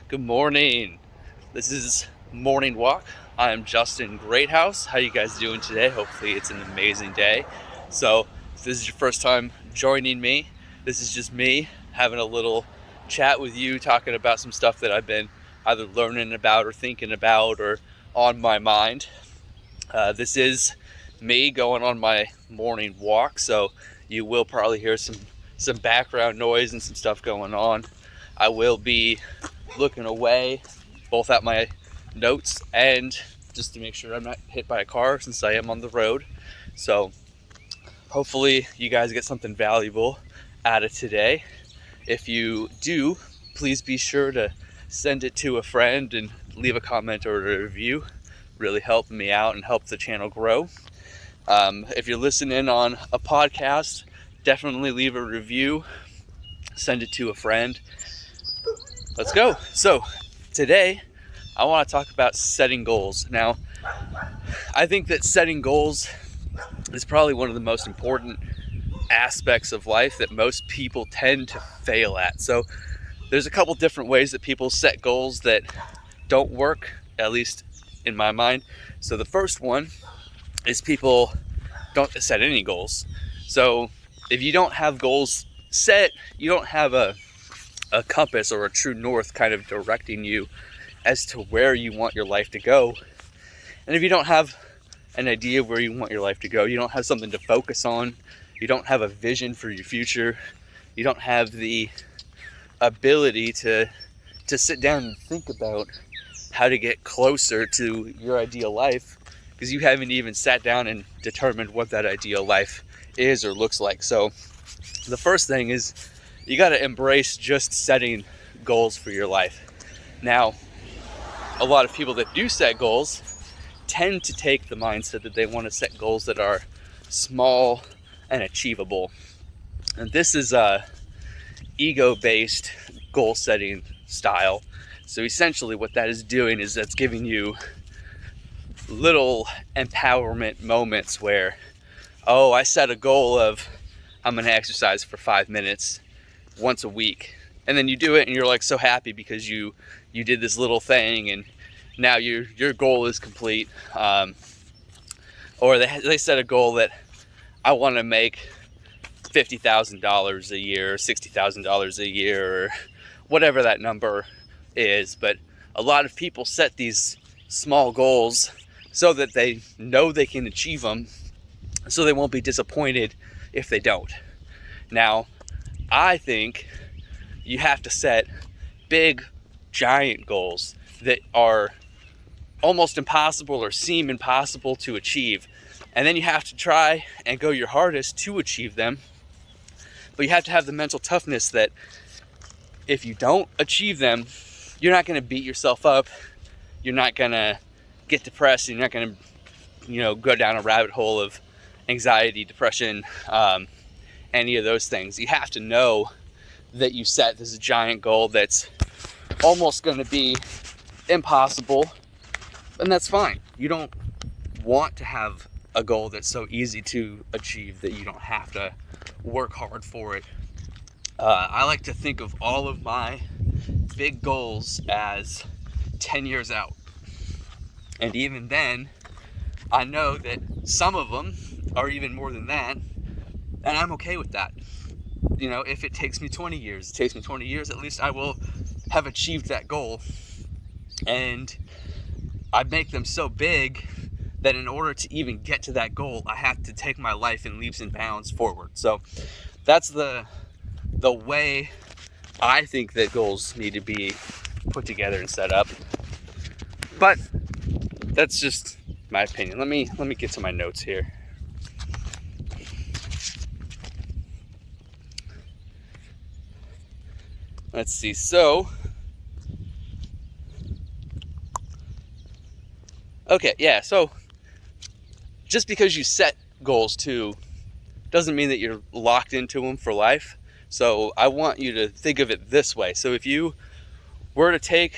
Good morning. This is Morning Walk. I'm Justin Greathouse. How you guys doing today? Hopefully it's an amazing day. So if this is your first time joining me, this is just me having a little chat with you, talking about some stuff that I've been either learning about or thinking about or on my mind. This is me going on my morning walk, so you will probably hear some background noise and some stuff going on. I will be looking away both at my notes and just to make sure I'm not hit by a car since I am on the road. So hopefully you guys get something valuable out of today. If you do, please be sure to send it to a friend and leave a comment or a review. Really help me out and help the channel grow. If you're listening on a podcast, definitely leave a review, send it to a friend. Let's go. So today I want to talk about setting goals. Now, I think that setting goals is probably one of the most important aspects of life that most people tend to fail at. So there's a couple different ways that people set goals that don't work, at least in my mind. So the first one is people don't set any goals. So if you don't have goals set, you don't have a compass or a true north kind of directing you as to where you want your life to go. And if you don't have an idea of where you want your life to go, you don't have something to focus on, you don't have a vision for your future, you don't have the ability to sit down and think about how to get closer to your ideal life, because you haven't even sat down and determined what that ideal life is or looks like. So the first thing is you got to embrace just setting goals for your life. Now, a lot of people that do set goals tend to take the mindset that they want to set goals that are small and achievable. And this is a ego-based goal setting style. So essentially what that is doing is that's giving you little empowerment moments where, oh, I set a goal of I'm going to exercise for 5 minutes once a week, and then you do it and you're like so happy because you did this little thing and now your goal is complete. Or they set a goal that I want to make $50,000 a year, $60,000 a year, or whatever that number is. But a lot of people set these small goals so that they know they can achieve them, so they won't be disappointed if they don't. Now, I think you have to set big, giant goals that are almost impossible or seem impossible to achieve. And then you have to try and go your hardest to achieve them. But you have to have the mental toughness that if you don't achieve them, you're not going to beat yourself up. You're not going to get depressed. You're not going to, go down a rabbit hole of anxiety, depression, any of those things. You have to know that you set this giant goal that's almost going to be impossible, and that's fine. You don't want to have a goal that's so easy to achieve that you don't have to work hard for it. I like to think of all of my big goals as 10 years out. And even then, I know that some of them are even more than that, and I'm okay with that. If it takes me 20 years, at least I will have achieved that goal. And I make them so big that in order to even get to that goal, I have to take my life in leaps and bounds forward. So that's the way I think that goals need to be put together and set up. But that's just my opinion. Let me get to my notes here. Let's see. So, okay, yeah. So just because you set goals too doesn't mean that you're locked into them for life. So I want you to think of it this way. So if you were to take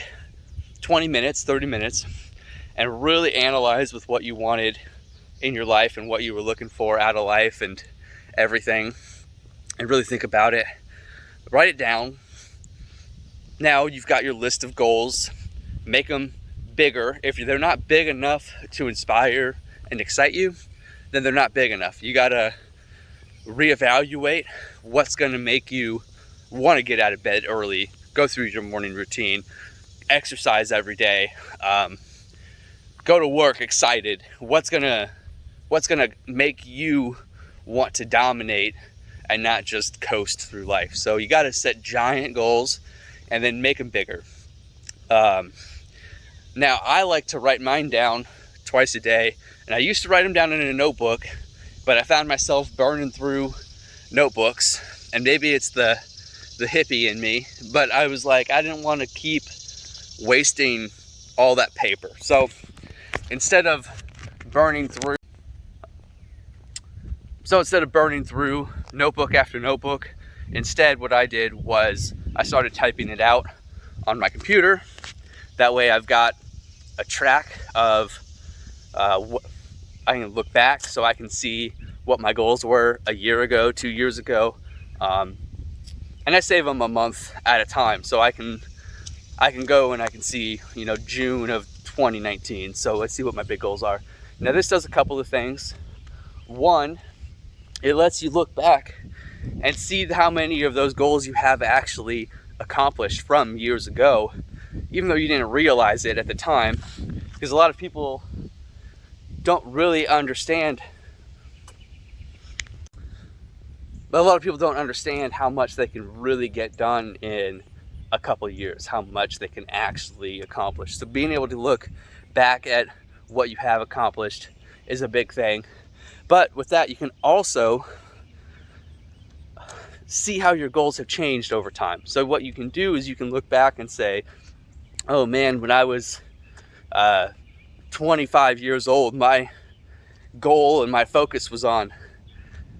20 minutes, 30 minutes, and really analyze with what you wanted in your life and what you were looking for out of life and everything, and really think about it, write it down, Now you've got your list of goals. Make them bigger. If they're not big enough to inspire and excite you, then they're not big enough. You gotta reevaluate what's gonna make you want to get out of bed early, go through your morning routine, exercise every day, go to work excited. What's gonna make you want to dominate and not just coast through life? So you got to set giant goals and then make them bigger. Now I like to write mine down twice a day, and I used to write them down in a notebook, but I found myself burning through notebooks, and maybe it's the hippie in me, but I was like, I didn't want to keep wasting all that paper. So instead of burning through notebook after notebook, instead what I did was I started typing it out on my computer. That way I've got a track of what I can look back, so I can see what my goals were a year ago, 2 years ago, and I save them a month at a time, so I can go and I can see, June of 2019. So let's see what my big goals are. Now this does a couple of things. One, it lets you look back and see how many of those goals you have actually accomplished from years ago, even though you didn't realize it at the time, because a lot of people don't really understand. But a lot of people don't understand how much they can really get done in a couple of years, how much they can actually accomplish. So being able to look back at what you have accomplished is a big thing. But with that, you can also see how your goals have changed over time. So what you can do is you can look back and say, oh man, when I was 25 years old, my goal and my focus was on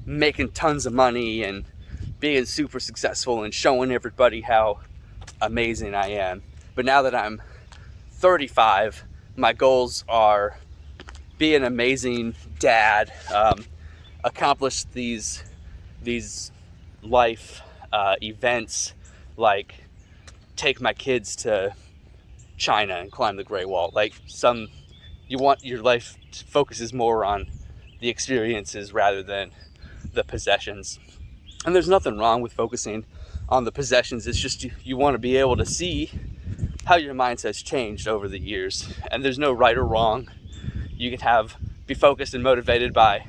making tons of money and being super successful and showing everybody how amazing I am. But now that I'm 35, my goals are be an amazing dad, accomplish these life events, like take my kids to China and climb the Great Wall. You want your life focuses more on the experiences rather than the possessions. And there's nothing wrong with focusing on the possessions. It's just you want to be able to see how your mindset's changed over the years. And there's no right or wrong. You can be focused and motivated by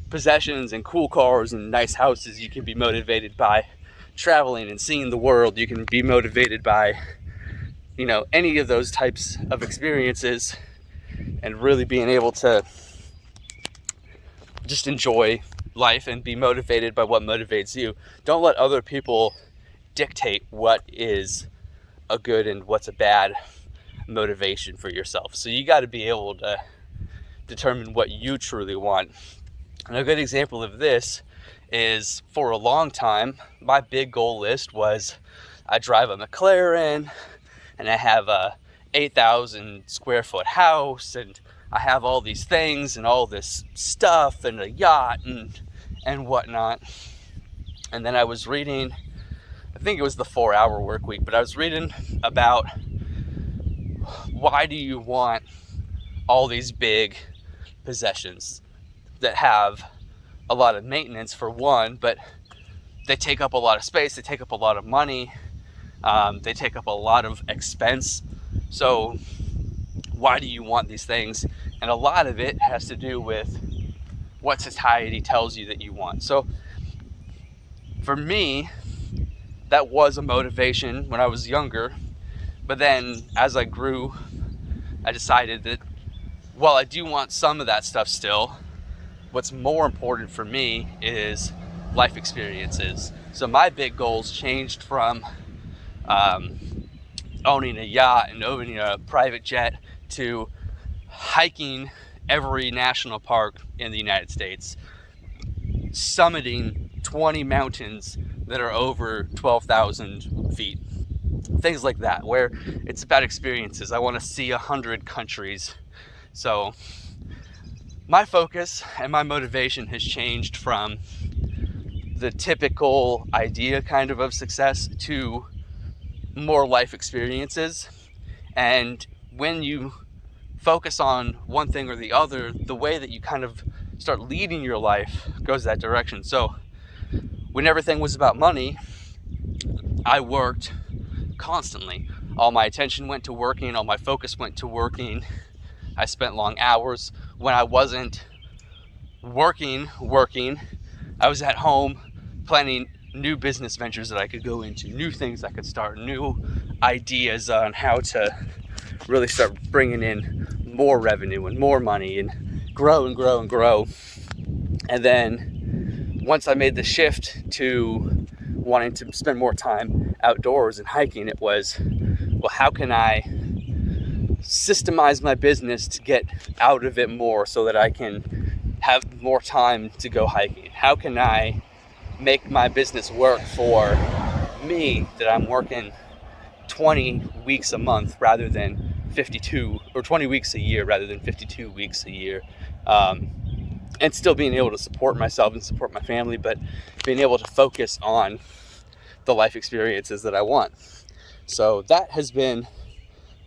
possessions and cool cars and nice houses. You can be motivated by traveling and seeing the world. You can be motivated by any of those types of experiences, and really being able to just enjoy life and be motivated by what motivates you. Don't let other people dictate what is a good and what's a bad motivation for yourself. So you got to be able to determine what you truly want. And a good example of this is, for a long time, my big goal list was I drive a McLaren and I have a 8,000 square foot house and I have all these things and all this stuff and a yacht and whatnot. And then I was reading, I think it was the 4-Hour Workweek, but I was reading about why do you want all these big possessions that have a lot of maintenance, for one, but they take up a lot of space, they take up a lot of money, they take up a lot of expense. So why do you want these things? And a lot of it has to do with what society tells you that you want. So for me, that was a motivation when I was younger. But then as I grew, I decided that while I do want some of that stuff still, what's more important for me is life experiences. So my big goals changed from owning a yacht and owning a private jet to hiking every national park in the United States, summiting 20 mountains that are over 12,000 feet. Things like that, where it's about experiences. I want to see 100 countries. So my focus and my motivation has changed from the typical idea kind of success to more life experiences. And when you focus on one thing or the other, the way that you kind of start leading your life goes that direction. So when everything was about money, I worked constantly. All my attention went to working, all my focus went to working. I spent long hours. When I wasn't working, I was at home planning new business ventures that I could go into, new things I could start, new ideas on how to really start bringing in more revenue and more money and grow and grow and grow. And then once I made the shift to wanting to spend more time outdoors and hiking, it was, well, how can I systemize my business to get out of it more so that I can have more time to go hiking? How can I make my business work for me, that I'm working 20 weeks a month rather than 52, or 20 weeks a year rather than 52 weeks a year, and still being able to support myself and support my family, but being able to focus on the life experiences that I want. So that has been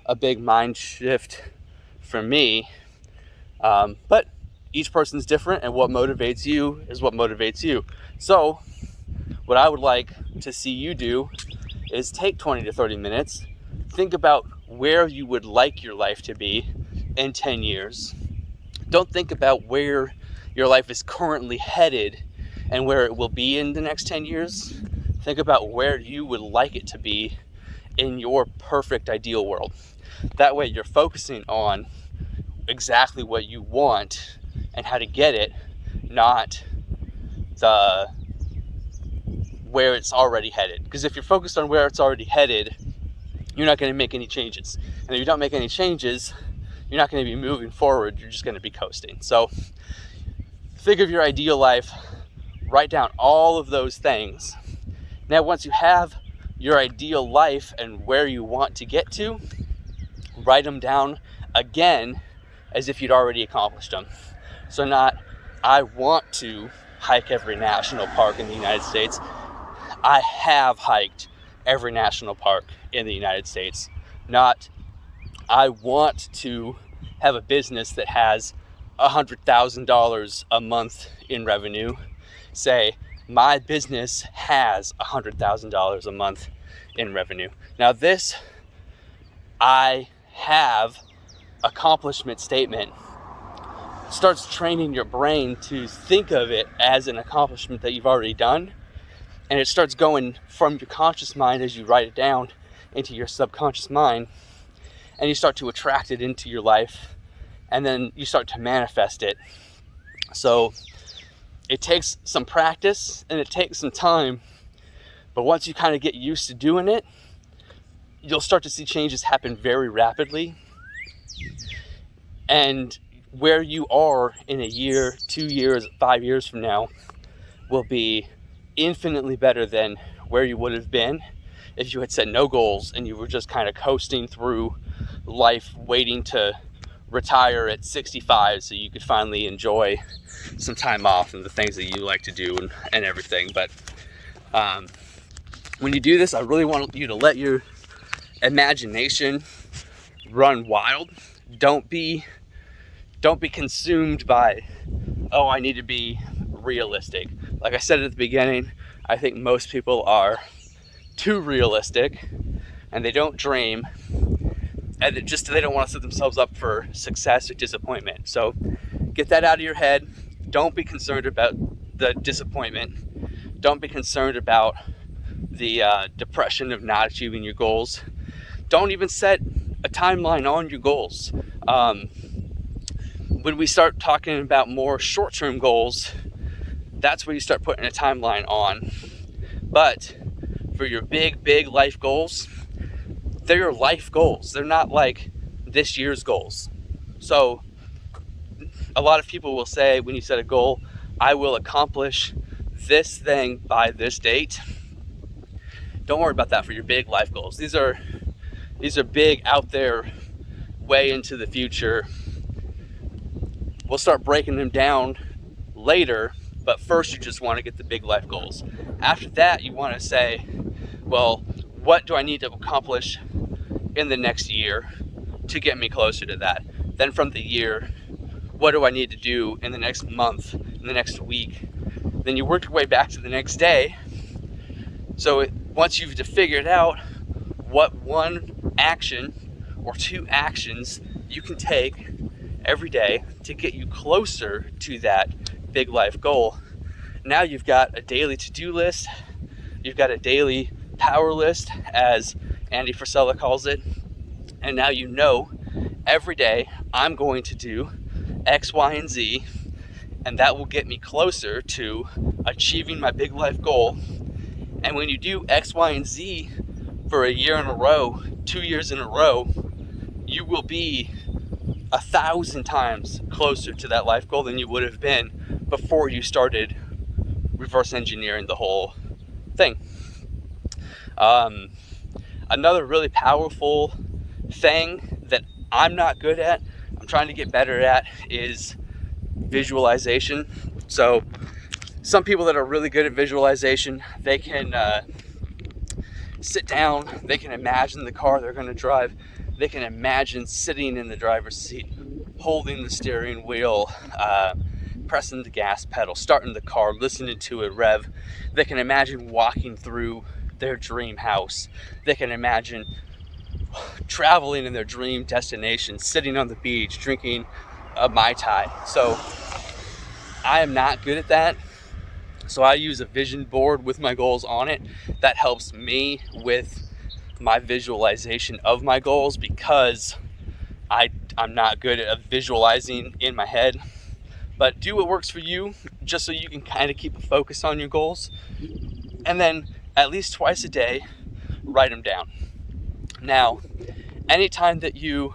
a big mind shift for me, but each person's different, and what motivates you is what motivates you. So what I would like to see you do is take 20 to 30 minutes, think about where you would like your life to be in 10 years. Don't think about where your life is currently headed and where it will be in the next 10 years. Think about where you would like it to be in your perfect ideal world. That way you're focusing on exactly what you want and how to get it, not the where it's already headed. Because if you're focused on where it's already headed, you're not going to make any changes. And if you don't make any changes, you're not going to be moving forward. You're just going to be coasting. So think of your ideal life, write down all of those things. Now, once you have your ideal life and where you want to get to, write them down again as if you'd already accomplished them. So not, I want to hike every national park in the United States. I have hiked every national park in the United States. Not, I want to have a business that has $100,000 a month in revenue. Say, my business has $100,000 a month in revenue. Now this, I have accomplishment statement starts training your brain to think of it as an accomplishment that you've already done. And it starts going from your conscious mind as you write it down into your subconscious mind. And you start to attract it into your life. And then you start to manifest it. So it takes some practice and it takes some time. But once you kind of get used to doing it, you'll start to see changes happen very rapidly. And where you are in a year, 2 years, 5 years from now will be infinitely better than where you would have been if you had set no goals and you were just kind of coasting through life, waiting to retire at 65 so you could finally enjoy some time off and the things that you like to do and everything. But when you do this, I really want you to let your imagination run wild. Don't be consumed by, oh, I need to be realistic. Like I said at the beginning, I think most people are too realistic and they don't dream, and they don't want to set themselves up for success or disappointment. So get that out of your head. Don't be concerned about the disappointment. Don't be concerned about the depression of not achieving your goals. Don't even set a timeline on your goals. When we start talking about more short-term goals, that's where you start putting a timeline on. But for your big life goals, they're your life goals. They're not like this year's goals. So a lot of people will say, when you set a goal, I will accomplish this thing by this date. Don't worry about that for your big life goals. These are big, out there, way into the future. We'll start breaking them down later, but first you just want to get the big life goals. After that, you want to say, well, what do I need to accomplish in the next year to get me closer to that? Then from the year, what do I need to do in the next month, in the next week? Then you work your way back to the next day. So once you've figured out what one action or two actions you can take every day to get you closer to that big life goal, now you've got a daily to-do list, you've got a daily power list, as Andy Frisella calls it, and now you know every day I'm going to do X, Y, and Z, and that will get me closer to achieving my big life goal. And when you do X, Y, and Z for a year in a row, 2 years in a row, you will be 1,000 times closer to that life goal than you would have been before you started reverse engineering the whole thing. Another really powerful thing that I'm not good at, I'm trying to get better at, is visualization. So some people that are really good at visualization, they can sit down, they can imagine the car they're going to drive, they can imagine sitting in the driver's seat, holding the steering wheel, pressing the gas pedal, starting the car, listening to it rev. They can imagine walking through their dream house. They can imagine traveling in their dream destination, sitting on the beach, drinking a Mai Tai. So I am not good at that. So I use a vision board with my goals on it. That helps me with my visualization of my goals, because I'm not good at visualizing in my head. But do what works for you, just so you can kind of keep a focus on your goals. And then at least twice a day, write them down. Now, anytime that you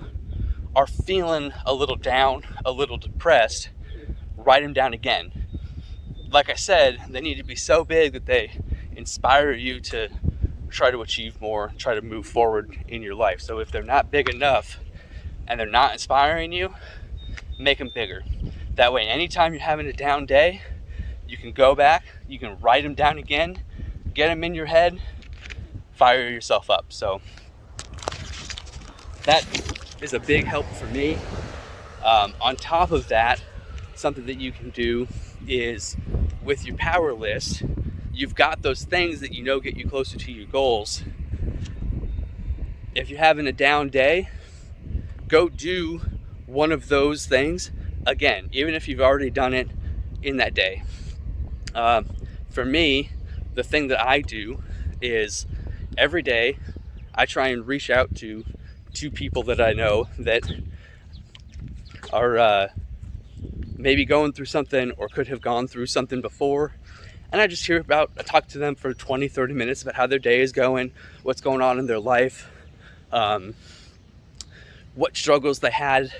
are feeling a little down, a little depressed, write them down again. Like I said, they need to be so big that they inspire you to try to achieve more, try to move forward in your life. So if they're not big enough and they're not inspiring you, make them bigger. That way, anytime you're having a down day, you can go back, you can write them down again, get them in your head, fire yourself up. So that is a big help for me. On top of that, something that you can do is, with your power list, you've got those things that you know get you closer to your goals. If you're having a down day, go do one of those things again, even if you've already done it in that day. For me, the thing that I do is every day I try and reach out to 2 people that I know that are maybe going through something or could have gone through something before. And I just talk to them for 20, 30 minutes about how their day is going, what's going on in their life, what struggles they had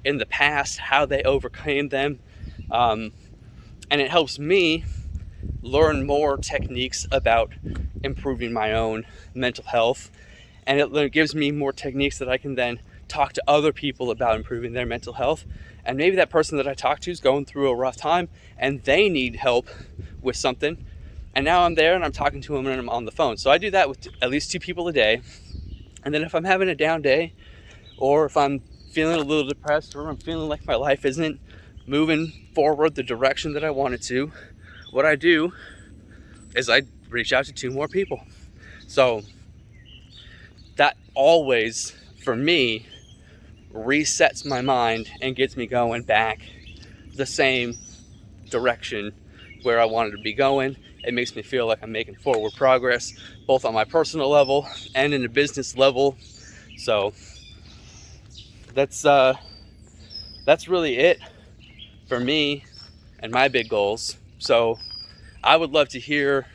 in the past, how they overcame them. And it helps me learn more techniques about improving my own mental health. And it gives me more techniques that I can then talk to other people about improving their mental health. And maybe that person that I talk to is going through a rough time and they need help with something. And now I'm there and I'm talking to them and I'm on the phone. So I do that with at least 2 people a day. And then if I'm having a down day, or if I'm feeling a little depressed, or I'm feeling like my life isn't moving forward the direction that I want it to, what I do is I reach out to 2 more people. So that always, for me, resets my mind and gets me going back the same direction where I wanted to be going. It makes me feel like I'm making forward progress, both on my personal level and in a business level. So that's really it for me and my big goals. So I would love to hear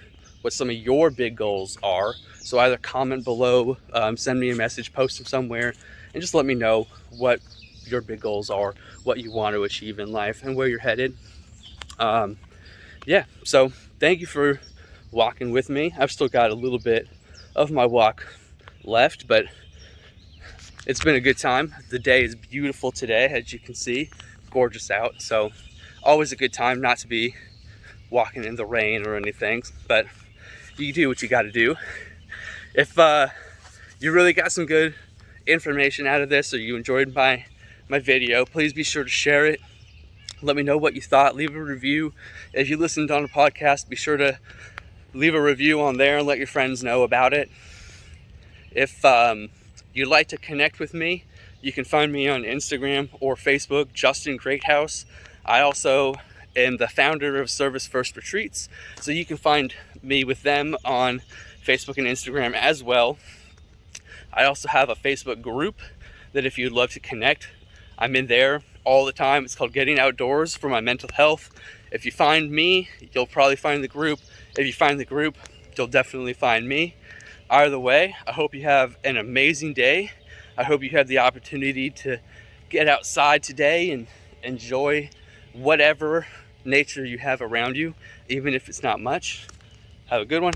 what some of your big goals are. So either comment below, send me a message, post them somewhere, and just let me know what your big goals are, what you want to achieve in life, and where you're headed. Yeah, so thank you for walking with me. I've still got a little bit of my walk left, but it's been a good time. The day is beautiful today, as you can see, gorgeous out. So always a good time not to be walking in the rain or anything, but you do what you got to do. If you really got some good information out of this, or you enjoyed my video, please be sure to share it. Let me know what you thought. Leave a review. If you listened on a podcast, be sure to leave a review on there and let your friends know about it. If you'd like to connect with me, you can find me on Instagram or Facebook, Justin Greathouse. I also am the founder of Service First Retreats, so you can find me with them on Facebook and Instagram as well. I also have a Facebook group that if you'd love to connect, I'm in there all the time. It's called Getting Outdoors for my mental health. If you find me, you'll probably find the group. If you find the group, you'll definitely find me. Either way, I hope you have an amazing day. I hope you have the opportunity to get outside today and enjoy whatever nature you have around you, even if it's not much. Have a good one.